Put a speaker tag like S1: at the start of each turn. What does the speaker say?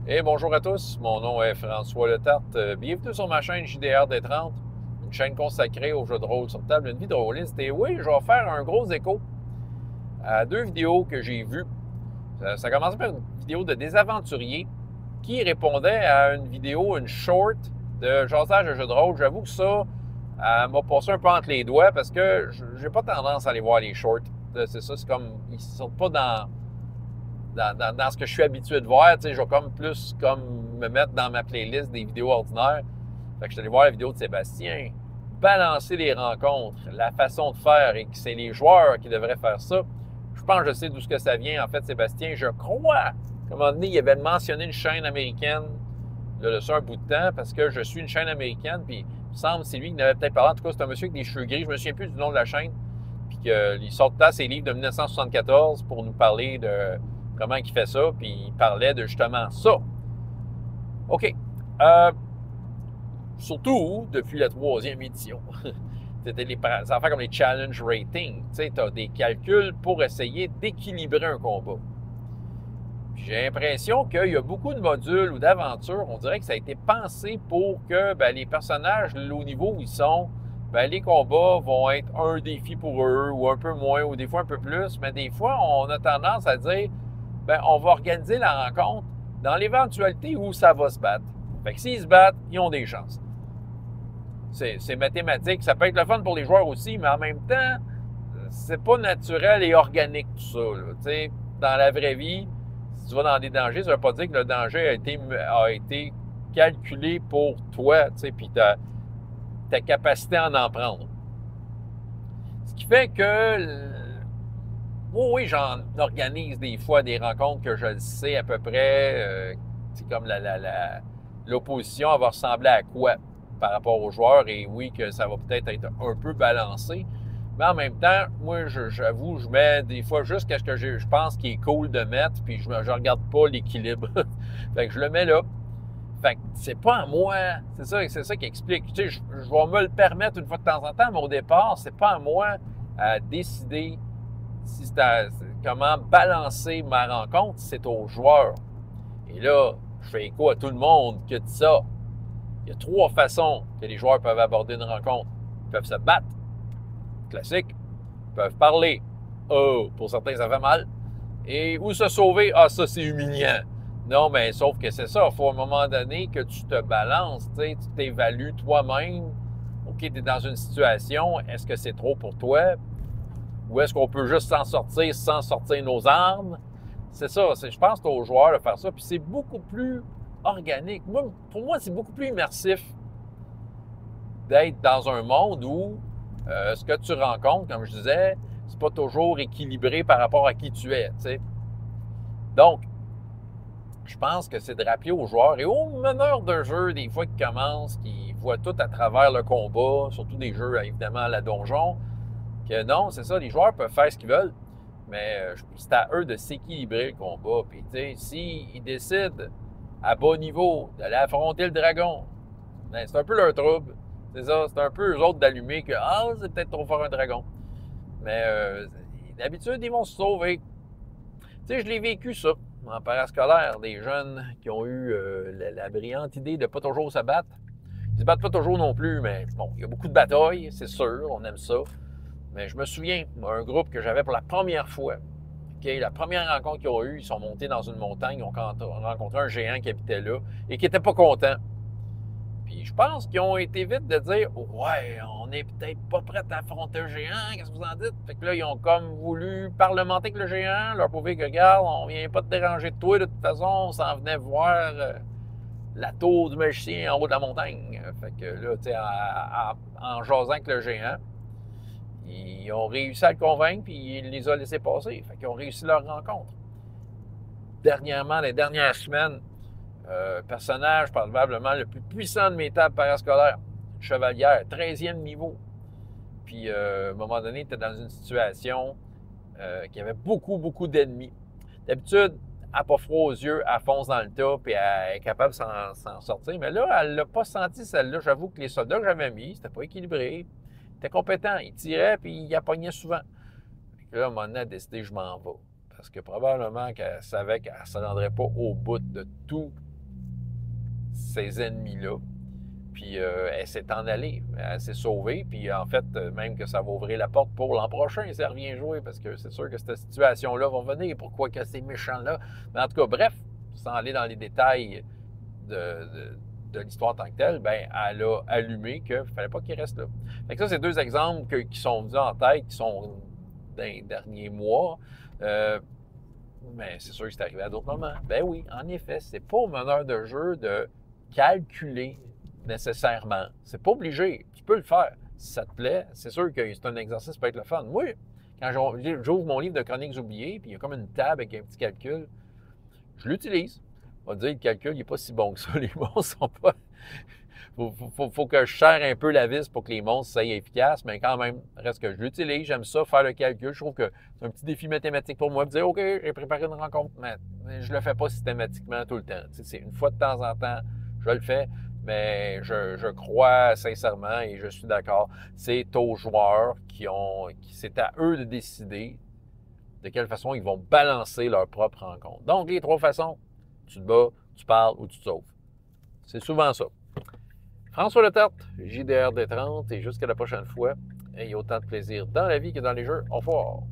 S1: Et bonjour à tous, mon nom est François Letarte. Bienvenue sur ma chaîne JDR D30, une chaîne consacrée aux jeux de rôle sur table, une vie de rôliste. Et oui, je vais faire un gros écho à deux vidéos que j'ai vues. Ça a commencé par une vidéo de des aventuriers qui répondait à une vidéo, une short de jasage de jeux de rôle. J'avoue que ça m'a passé un peu entre les doigts parce que j'ai pas tendance à aller voir les shorts. C'est ça, c'est comme, ils ne sortent pas dans ce que je suis habitué de voir. Je vais comme plus comme me mettre dans ma playlist des vidéos ordinaires. Fait que je suis allé voir la vidéo de Sébastien, balancer les rencontres, la façon de faire, et que c'est les joueurs qui devraient faire ça. Je pense que je sais d'où ce que ça vient, en fait, Sébastien. Je crois qu'à un moment donné, il avait mentionné une chaîne américaine, là, ça un bout de temps, parce que je suis une chaîne américaine, puis il me semble que c'est lui qui n'avait peut-être parlé. En tout cas, c'est un monsieur avec des cheveux gris, je me souviens plus du nom de la chaîne, puis qu'il sortait ses livres de 1974 pour nous parler de comment il fait ça, puis il parlait de justement ça. OK. Surtout depuis la troisième édition. C'était des affaires comme les challenge ratings. Tu sais, tu as des calculs pour essayer d'équilibrer un combat. J'ai l'impression qu'il y a beaucoup de modules ou d'aventures, on dirait que ça a été pensé pour que les personnages, au niveau où ils sont, les combats vont être un défi pour eux, ou un peu moins, ou des fois un peu plus. Mais des fois, on a tendance à dire, on va organiser la rencontre dans l'éventualité où ça va se battre. Fait que s'ils se battent, ils ont des chances. C'est mathématique. Ça peut être le fun pour les joueurs aussi, mais en même temps, c'est pas naturel et organique tout ça. Là. Dans la vraie vie, si tu vas dans des dangers, ça ne veut pas dire que le danger a été calculé pour toi, puis ta capacité à en prendre. Ce qui fait que, oui, j'en organise des fois des rencontres que je sais à peu près, c'est comme l'opposition, elle va ressembler à quoi par rapport aux joueurs, et oui, que ça va peut-être être un peu balancé. Mais en même temps, moi, j'avoue, je mets des fois juste ce que je pense qui est cool de mettre, puis je regarde pas l'équilibre. Fait que je le mets là. Fait que c'est pas à moi. C'est ça qui explique. Tu sais, je vais me le permettre une fois de temps en temps, mais au départ, c'est pas à moi à décider comment balancer ma rencontre, c'est aux joueurs. Et là, je fais écho à tout le monde qui dit ça. Il y a trois façons que les joueurs peuvent aborder une rencontre. Ils peuvent se battre, classique. Ils peuvent parler. Oh, pour certains, ça fait mal. Et ou se sauver. Ah, ça, c'est humiliant. Non, mais sauf que c'est ça. Il faut à un moment donné que tu te balances, tu t'évalues toi-même. OK, tu es dans une situation. Est-ce que c'est trop pour toi? Ou est-ce qu'on peut juste s'en sortir sans sortir nos armes? C'est ça. Je pense que c'est aux joueurs de faire ça. Puis c'est beaucoup plus organique. Pour moi, c'est beaucoup plus immersif d'être dans un monde où ce que tu rencontres, comme je disais, c'est pas toujours équilibré par rapport à qui tu es. T'sais. Donc, je pense que c'est de rappeler aux joueurs et aux meneurs de jeu, des fois, qui commencent, qui voient tout à travers le combat, surtout des jeux, évidemment, à la donjon, que non, c'est ça, les joueurs peuvent faire ce qu'ils veulent, mais c'est à eux de s'équilibrer le combat. Puis, tu sais, s'ils décident à bas niveau d'aller affronter le dragon, c'est un peu leur trouble. C'est ça, c'est un peu eux autres d'allumer que, c'est peut-être trop fort un dragon. Mais d'habitude, ils vont se sauver. Tu sais, je l'ai vécu ça, en parascolaire, des jeunes qui ont eu la brillante idée de ne pas toujours se battre. Ils se battent pas toujours non plus, mais bon, il y a beaucoup de batailles, c'est sûr, on aime ça. Mais je me souviens, un groupe que j'avais pour la première fois, la première rencontre qu'ils ont eue, ils sont montés dans une montagne, ils ont rencontré un géant qui habitait là et qui n'était pas content. Puis je pense qu'ils ont été vite de dire ouais, on n'est peut-être pas prêt à affronter un géant, qu'est-ce que vous en dites? Fait que là, ils ont comme voulu parlementer avec le géant, leur prouver que, regarde, on vient pas te déranger de toi, de toute façon, on s'en venait voir la tour du magicien en haut de la montagne. Fait que là, tu sais, en jasant avec le géant, ils ont réussi à le convaincre, puis il les a laissés passer. Fait qu'ils ont réussi leur rencontre. Dernièrement, les dernières semaines, personnage probablement le plus puissant de mes tables parascolaires, chevalière, 13e niveau. Puis, à un moment donné, tu es dans une situation qui avait beaucoup, beaucoup d'ennemis. D'habitude, elle n'a pas froid aux yeux, elle fonce dans le tas, puis elle est capable de s'en sortir. Mais là, elle ne l'a pas senti, celle-là. J'avoue que les soldats que j'avais mis, c'était pas équilibré. Ils étaient compétents. Ils tiraient, puis ils appognaient souvent. Puis là, à un moment donné, elle a décidé, je m'en vais. Parce que probablement qu'elle savait qu'elle ne se rendrait pas au bout de tout ces ennemis-là. Puis elle s'est en allée, elle s'est sauvée, puis en fait, même que ça va ouvrir la porte pour l'an prochain, ça revient jouer, parce que c'est sûr que cette situation-là va venir. Pourquoi que ces méchants-là? Mais en tout cas, bref, sans aller dans les détails de l'histoire en tant que telle, ben, elle a allumé qu'il ne fallait pas qu'il reste là. Fait que ça, c'est deux exemples qui sont venus en tête, qui sont dans les derniers mois. Mais c'est sûr que c'est arrivé à d'autres moments. Ben oui, en effet, c'est pas au meneur de jeu de calculer nécessairement. C'est pas obligé. Tu peux le faire. Si ça te plaît, c'est sûr que c'est un exercice qui peut être le fun. Moi, quand j'ouvre mon livre de chroniques oubliées, puis il y a comme une table avec un petit calcul, je l'utilise. On va dire, le calcul, il n'est pas si bon que ça. Les monstres sont pas... Faut que je serre un peu la vis pour que les monstres soient efficaces, mais quand même, reste que je l'utilise. J'aime ça, faire le calcul. Je trouve que c'est un petit défi mathématique pour moi. De dire, OK, j'ai préparé une rencontre, mais je ne le fais pas systématiquement tout le temps. C'est une fois de temps en temps, je le fais, mais je crois sincèrement et je suis d'accord. C'est aux joueurs c'est à eux de décider de quelle façon ils vont balancer leur propre rencontre. Donc, les trois façons, tu te bats, tu parles ou tu te sauves. C'est souvent ça. François Letarte, JDR D30, et jusqu'à la prochaine fois, ayez autant de plaisir dans la vie que dans les jeux. Au revoir.